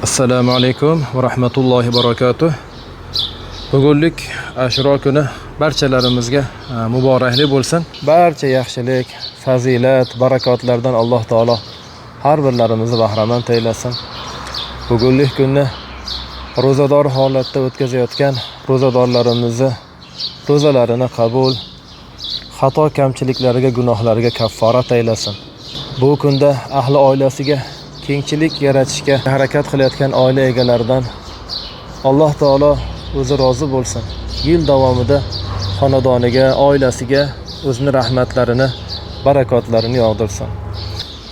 Assalomu alaykum va rahmatullohi va barakatuh. Bugunlik Ashura kuni barchalarimizga muborakli bo'lsin. Barcha yaxshilik, fazilat, barakotlardan Alloh taolo har birlarimizni bahramand eylasin. Bugunlik kunni ro'zador holatda o'tkazayotgan ro'zadorlarimizni ro'zalarini qabul, xato kamchiliklariga, gunohlariga kafforat eylasin. Bu kunda ahli oilasiga kengchilik yaratishga harakat qilayotgan oila egalaridan Alloh taolo o'zi rozi bo'lsin. Yil davomida xonadoniga, oilasiga o'zining rahmatlarini, barakotlarini yog'dirsin.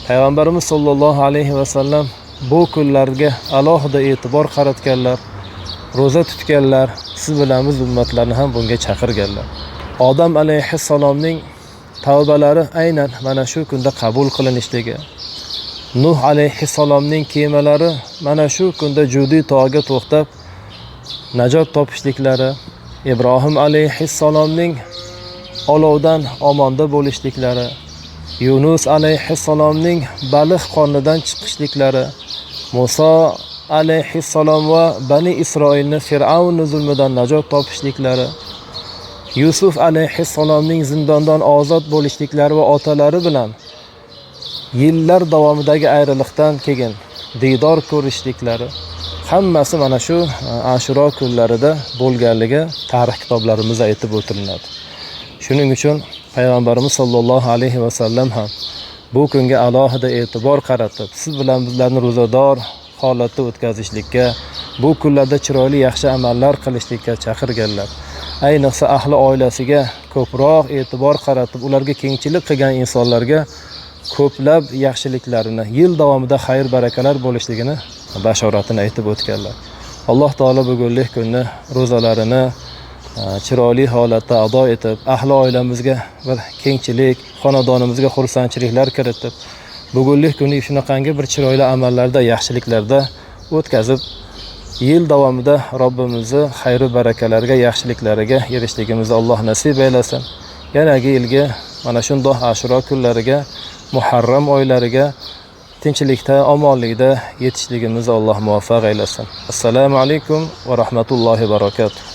Payg'ambarimiz sollallohu alayhi va sallam bu kunlarga alohida e'tibor qaratganlar, ro'za tutganlar, siz bilamiz ummatlarni ham bunga chaqirganlar. Odam alayhissalomning tavbalari aynan mana shu kunda qabul qilinishligi, Nuh alayhissalomning kemalari mana shu kunda Judiy tog'iga to'xtab najot topishliklari, Ibrohim alayhissalomning olovdan omonda bo'lishliklari, Yunus alayhissalomning baliq qornidan chiqishliklari, Musa alayhissalom va Bani Isroilni Fir'avn zulmidan najot topishliklari, Yusuf alayhissalomning zindondan ozod bo'lishliklari va otalari bilan yillar davomidagi ayriliqdan keyin diydor ko'rishliklari hammasi mana shu Ashura kunlarida bo'lganligi tarix kitoblarimizda aytib o'tiladi. Shuning uchun payg'ambarimiz sollallohu alayhi va sallam ham bu kunga alohida e'tibor qaratib, siz bilan bizlarni ro'zador holatda o'tkazishlikka, bu kunlarda chiroyli yaxshi amallar qilishlikka chaqirganlar. Ayniqsa ahli oilasiga ko'proq e'tibor qaratib, ularga kengchilik qilgan insonlarga ko'plab yaxshiliklarini, yil davomida xayr barakalar bo'lishligini bashoratini aytib o'tganlar. Alloh taolo bugunlik kunni ro'zalarini chiroyli holatda ado etib, ahli oilamizga bir kengchilik, xonadonimizga xursandchiliklar kiritib, bugunlik kunni shunaqangi bir chiroyli amallarda, yaxshiliklarda o'tkazib, yil davomida Robbimizni xayr barakalarga, yaxshiliklariga erishligimizni Alloh nasib eylasin. Yanagi yilga mana shundoq Ashura kunlariga, Muharram oylariga tinchlikda, omonlikda yetishligimizni Alloh muvaffaq eylasin. Assalomu alaykum va rahmatullohi va barakatuh.